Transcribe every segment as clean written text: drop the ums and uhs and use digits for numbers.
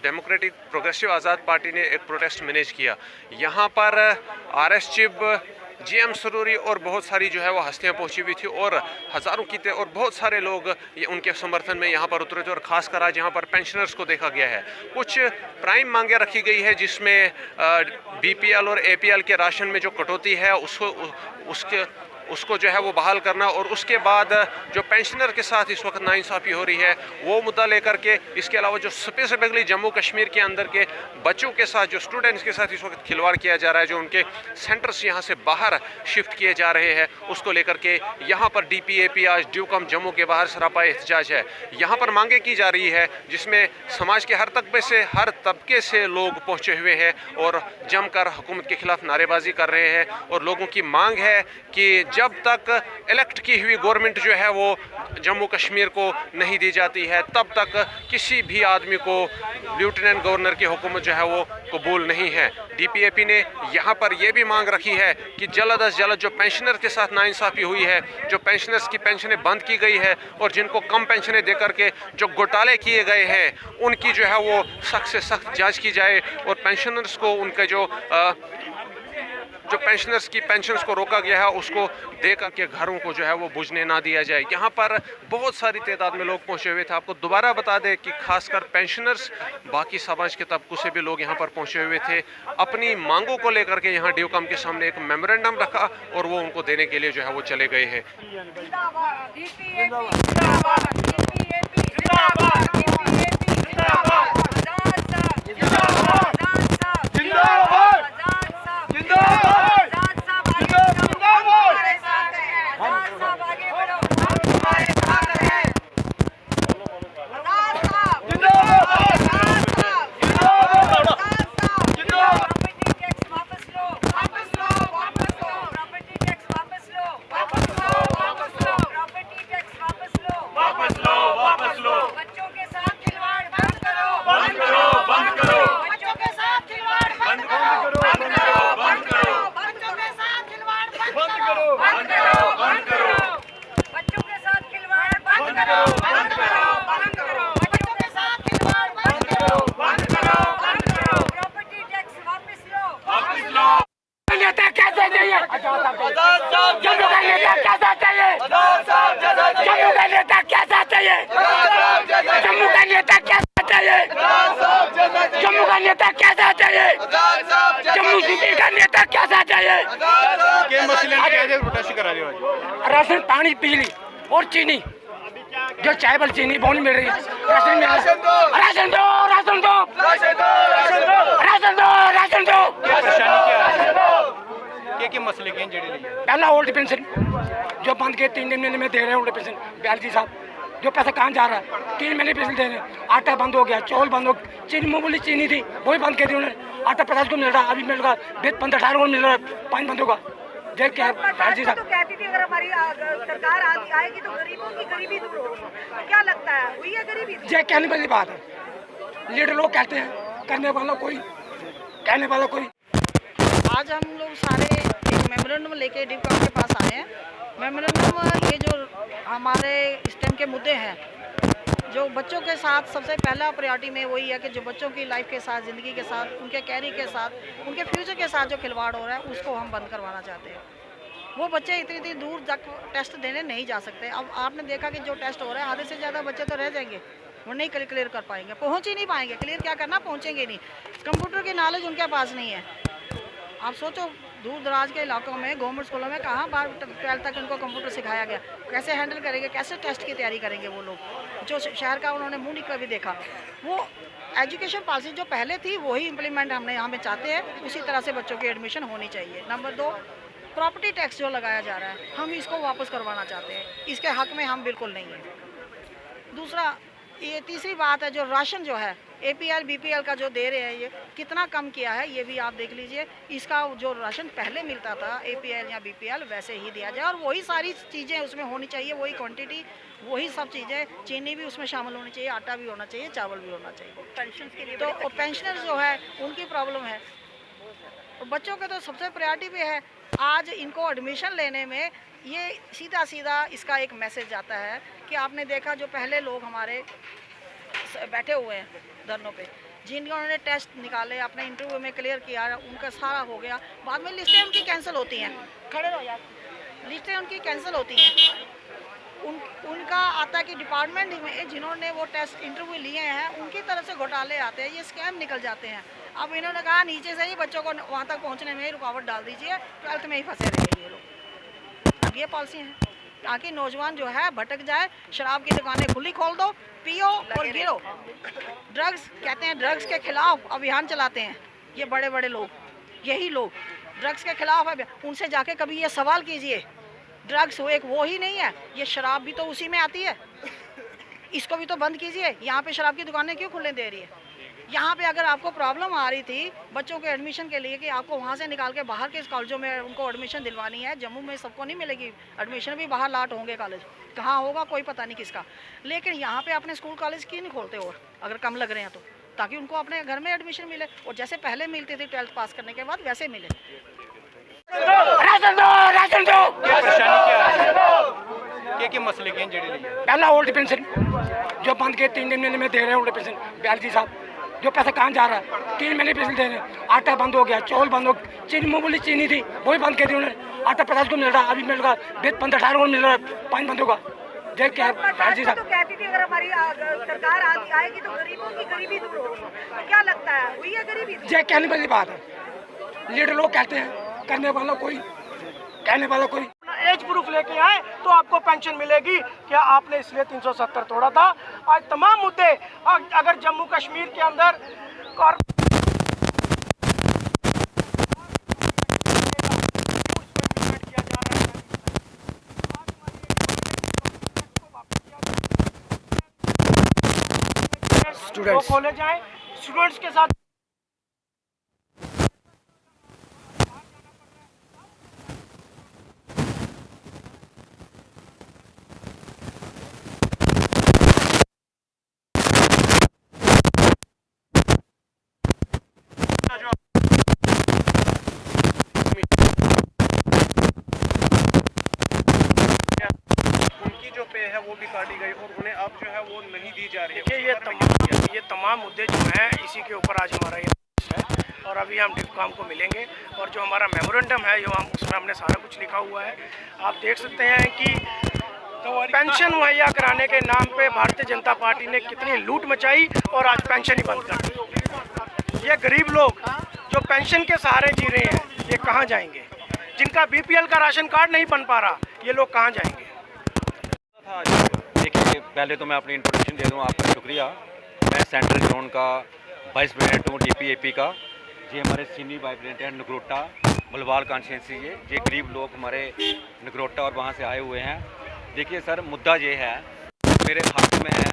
Democratic progressive आज़ाद party ने एक protest manage किया। यहाँ पर आरएस चिब, जीएम सरूरी और बहुत सारी जो है वो हस्तियाँ पहुँची हुई थी और हज़ारों की और बहुत सारे लोग ये उनके समर्थन में यहाँ पर उतरे थे। और ख़ासकर आज यहाँ पर पेंशनर्स को देखा गया है। कुछ प्राइम मांगे रखी गई है जिसमें बीपीएल और एपीएल के राशन में जो कटौती है उसको जो है वो बहाल करना, और उसके बाद जो पेंशनर के साथ इस वक्त नाइंसाफ़ी हो रही है वो मुद्दा लेकर के, इसके अलावा जो स्पेसिफिकली जम्मू कश्मीर के अंदर के बच्चों के साथ, जो स्टूडेंट्स के साथ इस वक्त खिलवाड़ किया जा रहा है, जो उनके सेंटर्स यहाँ से बाहर शिफ्ट किए जा रहे हैं, उसको लेकर के यहाँ पर डीपीएपी आज ड्यूकम जम्मू के बाहर सरापा एहतजाज है। यहाँ पर मांगे की जा रही है जिसमें समाज के हर तबके से लोग पहुँचे हुए हैं और जमकर हुकूमत के खिलाफ नारेबाजी कर रहे हैं। और लोगों की मांग है कि जब तक इलेक्ट की हुई गवर्नमेंट जो है वो जम्मू कश्मीर को नहीं दी जाती है, तब तक किसी भी आदमी को लेफ्टिनेंट गवर्नर की हुकूमत जो है वो कबूल नहीं है। डीपीएपी ने यहाँ पर यह भी मांग रखी है कि जल्द अज जल्द जो पेंशनर के साथ नाइंसाफ़ी हुई है, जो पेंशनर्स की पेंशनें बंद की गई है और जिनको कम पेंशनें देकर के जो घोटाले किए गए हैं, उनकी जो है वो सख्त से सख्त जांच की जाए और पेंशनर्स को उनके जो पेंशनर्स की पेंशन्स को रोका गया है उसको दे करके घरों को जो है वो बुझने ना दिया जाए। यहाँ पर बहुत सारी तादाद में लोग पहुँचे हुए थे। आपको दोबारा बता दें कि खासकर पेंशनर्स, बाकी समाज के तबकों से भी लोग यहाँ पर पहुँचे हुए थे। अपनी मांगों को लेकर के यहाँ ड्यूकम के सामने एक मेमोरेंडम रखा और वो उनको देने के लिए जो है वो चले गए हैं। जम्मू का नेता कैसा चाहिए? जम्मू सिटी का नेता कैसा चाहिए? राशन पानी बिजली और चीनी, जो चावल चीनी बहुत मिल रही है। राशन दो, राशन दो, राशन दो, राशन दो, राशन दो। क्या मसले के पहला ओल्ड पेंशन जो बंद के 3 महीने में दे रहे हैं ओल्ड पेंशन, ब्याल साहब जो पैसा कहाँ जा रहा है? 3 महीने पेंशन दे रहे हैं। आटा बंद हो गया, चावल बंद हो गया, चीनी मामूली चीनी थी वही बंद कर दी उन्होंने। आटा 50 को मिल रहा है, अभी मिल रहा है 15-18 को मिल रहा है। पानी बंद होगा। देख क्या जी साहब तो कहती थी अगर हमारी सरकार आएगी तो गरीबों की गरीबी दूर होगी। क्या लगता है हुई है गरीबी? ये कहने वाली बात है। लीडर लोग कहते हैं, करने वाला कोई, कहने वाला कोई। आज हम लोग सारे एक मेमोरेंडम लेके ड्यूकम के पास आए हैं। मेमोरेंडम ये जो हमारे इस टाइम के मुद्दे हैं, जो बच्चों के साथ सबसे पहला प्रायोरिटी में वही है कि जो बच्चों की लाइफ के साथ, ज़िंदगी के साथ, उनके कैरियर के साथ, उनके फ्यूचर के साथ जो खिलवाड़ हो रहा है उसको हम बंद करवाना चाहते हैं। वो बच्चे इतनी दूर तक टेस्ट देने नहीं जा सकते। अब आपने देखा कि जो टेस्ट हो रहा है आधे से ज़्यादा बच्चे तो रह जाएंगे, वो नहीं क्लियर कर पाएंगे, पहुँच ही नहीं पाएंगे। क्लियर क्या करना, पहुँचेंगे नहीं। कंप्यूटर की नॉलेज उनके पास नहीं है। आप सोचो दूर दराज के इलाकों में गवर्नमेंट स्कूलों में कहाँ 12वीं तक उनको कंप्यूटर सिखाया गया, कैसे हैंडल करेंगे, कैसे टेस्ट की तैयारी करेंगे वो लोग। जो शहर का उन्होंने मुंह निकल भी देखा, वो एजुकेशन पॉलिसी जो पहले थी वही इम्प्लीमेंट हमने यहाँ पे चाहते हैं। उसी तरह से बच्चों की एडमिशन होनी चाहिए। नंबर 2, प्रॉपर्टी टैक्स जो लगाया जा रहा है हम इसको वापस करवाना चाहते हैं। इसके हक में हम बिल्कुल नहीं हैं। दूसरा, ये तीसरी बात है, जो राशन जो है एपीएल बीपीएल का जो दे रहे हैं ये कितना कम किया है ये भी आप देख लीजिए। इसका जो राशन पहले मिलता था एपीएल या बीपीएल वैसे ही दिया जाए और वही सारी चीज़ें उसमें होनी चाहिए, वही क्वांटिटी, वही सब चीज़ें। चीनी भी उसमें शामिल होनी चाहिए, आटा भी होना चाहिए, चावल भी होना चाहिए। पेंशन के लिए तो पेंशनर जो है उनकी प्रॉब्लम है। बच्चों के तो सबसे प्रायोरिटी पे है। आज इनको एडमिशन लेने में ये सीधा इसका एक मैसेज आता है कि आपने देखा जो पहले लोग हमारे बैठे हुए हैं धरनों पे, जिन्होंने टेस्ट निकाले अपने इंटरव्यू में क्लियर किया, उनका सारा हो गया, बाद में लिस्टें उनकी कैंसिल होती हैं। खड़े रहो यार, लिस्टें उनकी कैंसिल होती हैं। उनका आता है कि डिपार्टमेंट में जिन्होंने वो टेस्ट इंटरव्यू लिए हैं उनकी तरफ से घोटाले आते हैं, ये स्कैम निकल जाते हैं। अब इन्होंने कहा नीचे से ही बच्चों को वहाँ तक पहुँचने में ही रुकावट डाल दीजिए, 12th में ही फंसे रहे ये लोग। अब ये पॉलिसी है ताकि नौजवान जो है भटक जाए, शराब की दुकानें खुली खोल दो, पियो और गिरो। ड्रग्स कहते हैं, ड्रग्स के खिलाफ अभियान चलाते हैं ये बड़े बड़े लोग, यही लोग ड्रग्स के खिलाफ अभियान। उनसे जाके कभी ये सवाल कीजिए, ड्रग्स वो एक वो ही नहीं है, ये शराब भी तो उसी में आती है, इसको भी तो बंद कीजिए। यहाँ पे शराब की दुकानें क्यों खुलने दे रही है? यहाँ पे अगर आपको प्रॉब्लम आ रही थी बच्चों के एडमिशन के लिए कि आपको वहाँ से निकाल के बाहर के कॉलेजों में उनको एडमिशन दिलवानी है, जम्मू में सबको नहीं मिलेगी एडमिशन, भी बाहर लाट होंगे कॉलेज, कहाँ होगा कोई पता नहीं किसका। लेकिन यहाँ पे अपने स्कूल कॉलेज क्यों नहीं खोलते और अगर कम लग रहे हैं तो, ताकि उनको अपने घर में एडमिशन मिले और जैसे पहले मिलती थी 12th पास करने के बाद वैसे मिले। राशन दो, राशन दो। क्या मसले के हैं? पहला ओल्ड पेंशन जो बंद के 3 महीने में दे रहे हैं, ओल्ड पेंशन BLG साहब, जो पैसा कहाँ जा रहा है? 3 महीने पेंशन दे रहे हैं। आटा बंद हो गया, चावल बंद हो गया, चीनी मामूली चीनी थी वो भी बंद कर दी उन्होंने। आटा 50 को मिल रहा है, अभी मिल रहा है 15-18 को मिल रहा है, 5 बंद होगा। जय क्या BLG साहब तो कहती थी अगर हमारी सरकार आएगी तो गरीबों की गरीबी दूर होगी, तो क्या लगता है हुई है गरीबी? जय कहने वाली बात है, लीडर लोग कहते हैं, करने वाला कोई, कहने वाला कोई। एज प्रूफ लेके आए तो आपको पेंशन मिलेगी। क्या आपने इसलिए 370 तोड़ा था? आज तमाम मुद्दे, अगर जम्मू कश्मीर के अंदर स्टूडेंट्स खोले जाए, स्टूडेंट्स के साथ है वो भी काटी गई और उन्हें अब जो है वो नहीं दी जा रही है। देखिए ये तमाम मुद्दे जो हैं इसी के ऊपर आज हमारा ये है और अभी हम डिस्कॉम को मिलेंगे और जो हमारा मेमोरेंडम है जो हम उसमें हमने सारा कुछ लिखा हुआ है। आप देख सकते हैं कि पेंशन मुहैया कराने के नाम पे भारतीय जनता पार्टी ने कितनी लूट मचाई और आज पेंशन ही बंद कर दी। ये गरीब लोग जो पेंशन के सहारे जी रहे हैं ये कहाँ जाएंगे? जिनका BPL का राशन कार्ड नहीं बन पा रहा ये लोग कहाँ जाएंगे? देखिए, पहले तो मैं अपनी इंट्रोडक्शन दे दूँ, आपका शुक्रिया। मैं सेंट्रल जोन का वाइस प्रेसिडेंट हूँ DPAP का। ये हमारे सीनियर वाइस प्रेसिडेंट हैं नगरोटा बलवाल कॉन्स्टिट्यूंसी। ये गरीब लोग हमारे नगरोटा और वहाँ से आए हुए हैं। देखिए सर, मुद्दा ये है, मेरे हाथ में है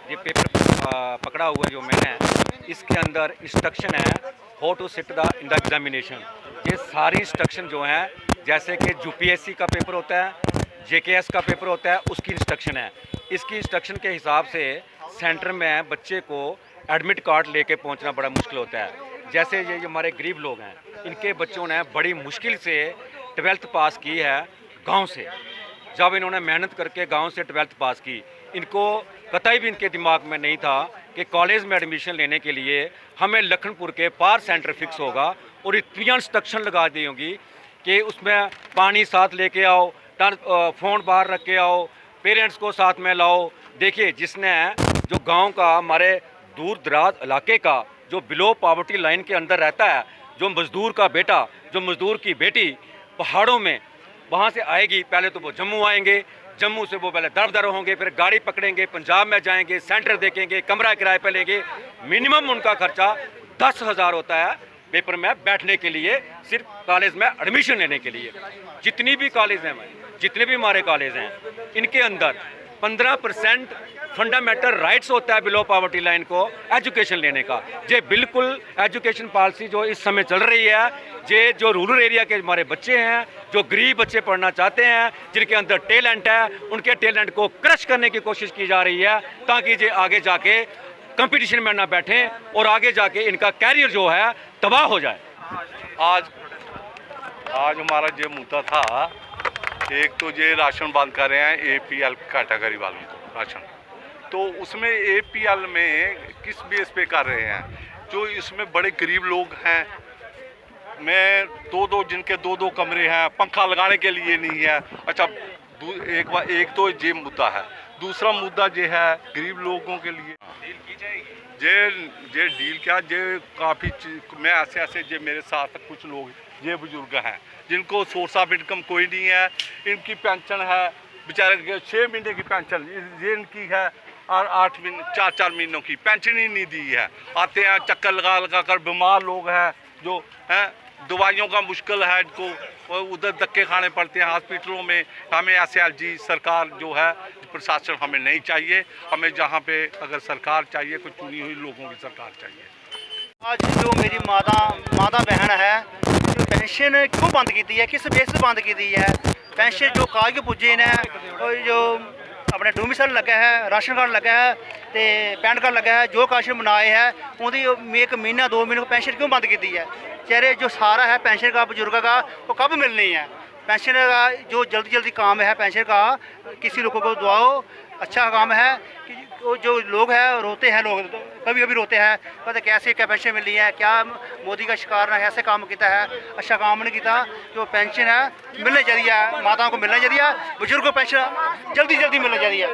ये पेपर पकड़ा हुआ जो मैंने, इसके अंदर इंस्ट्रक्शन है how to sit in the examination. ये सारी इंस्ट्रक्शन जो हैं, जैसे कि UPSC का पेपर होता है, JKS का पेपर होता है, उसकी इंस्ट्रक्शन है। इसकी इंस्ट्रक्शन के हिसाब से सेंटर में बच्चे को एडमिट कार्ड लेके पहुंचना बड़ा मुश्किल होता है। जैसे ये हमारे गरीब लोग हैं, इनके बच्चों ने बड़ी मुश्किल से 12th पास की है गांव से। जब इन्होंने मेहनत करके गांव से 12th पास की, इनको कतई भी इनके दिमाग में नहीं था कि कॉलेज में एडमिशन लेने के लिए हमें लखनपुर के पार सेंटर फिक्स होगा और इतनी इंस्ट्रक्शन लगा दी होंगी कि उसमें पानी साथ लेके आओ, फ़ोन बाहर रख के आओ, पेरेंट्स को साथ में लाओ। देखिए, जिसने जो गांव का हमारे दूर दराज इलाके का जो बिलो पॉवर्टी लाइन के अंदर रहता है, जो मज़दूर का बेटा, जो मज़दूर की बेटी पहाड़ों में वहाँ से आएगी, पहले तो वो जम्मू आएंगे, जम्मू से वो पहले दर होंगे, फिर गाड़ी पकड़ेंगे, पंजाब में जाएंगे, सेंटर देखेंगे, कमरा किराए पर लेंगे। मिनिमम उनका खर्चा 10,000 होता है पेपर में बैठने के लिए, सिर्फ कॉलेज में एडमिशन लेने के लिए। जितनी भी कॉलेज हैं, जितने भी हमारे कॉलेज हैं, इनके अंदर 15% फंडामेंटल राइट्स होता है बिलो पॉवर्टी लाइन को एजुकेशन लेने का। ये बिल्कुल एजुकेशन पॉलिसी जो इस समय चल रही है, ये जो रूरल एरिया के हमारे बच्चे हैं, जो गरीब बच्चे पढ़ना चाहते हैं, जिनके अंदर टैलेंट है, उनके टैलेंट को क्रश करने की कोशिश की जा रही है, ताकि ये आगे जाके कंपटीशन में ना बैठें और आगे जाके इनका कैरियर जो है तबाह हो जाए। आज हमारा ये मुद्दा था, एक तो ये राशन बंद कर रहे हैं APL कैटेगरी वालों को राशन, तो उसमें APL में किस बेस पे कर रहे हैं? जो इसमें बड़े गरीब लोग हैं, मैं जिनके दो कमरे हैं, पंखा लगाने के लिए नहीं है। अच्छा, एक तो ये मुद्दा है। दूसरा मुद्दा ये है गरीब लोगों के लिए डील की जाएगी। ये डील क्या, ये काफ़ी मैं ऐसे जे मेरे साथ कुछ लोग ये बुजुर्ग हैं जिनको सोर्स ऑफ इनकम कोई नहीं है। इनकी पेंशन है बेचारे 6 महीने की पेंशन ये इनकी है, और 8 महीने 4 महीनों की पेंशन ही नहीं दी है। आते हैं चक्कर लगा कर, बीमार लोग हैं जो हैं, दवाइयों का मुश्किल है इनको, उधर धक्के खाने पड़ते हैं हॉस्पिटलों में। हमें SLG सरकार जो है, प्रशासन हमें नहीं चाहिए। हमें जहाँ पे अगर सरकार चाहिए, कोई चुनी हुई लोगों की सरकार चाहिए। आज जो मेरी माता बहन है, जो पेंशन क्यों बंद की है, किस बेस पर बंद की है? पेंशन जो कागज पुजे ने, और जो अपने डोमिसाइल लगा है, राशन कार्ड लगा है, तो पैन कार्ड लगा है, जो काशन बनाए है उनकी 1 महीना 2 महीने को पेंशन क्यों बंद की है? चेहरे जो सारा है पेंशन का बुजुर्ग का, वो कब मिलनी है? पेंशन का जो जल्दी काम है पेंशन का, किसी लोगों को दुआओ, अच्छा काम है कि जो लोग हैं रोते हैं, लोग कभी रोते हैं, कहते कैसे क्या पेंशन मिली है, क्या मोदी का शिकार ने ऐसे काम किया है, अच्छा काम नहीं किया। जो पेंशन है मिलनी चाहिए, माताओं को मिलना चाहिए, बुजुर्ग को पेंशन जल्दी मिलनी चाहिए।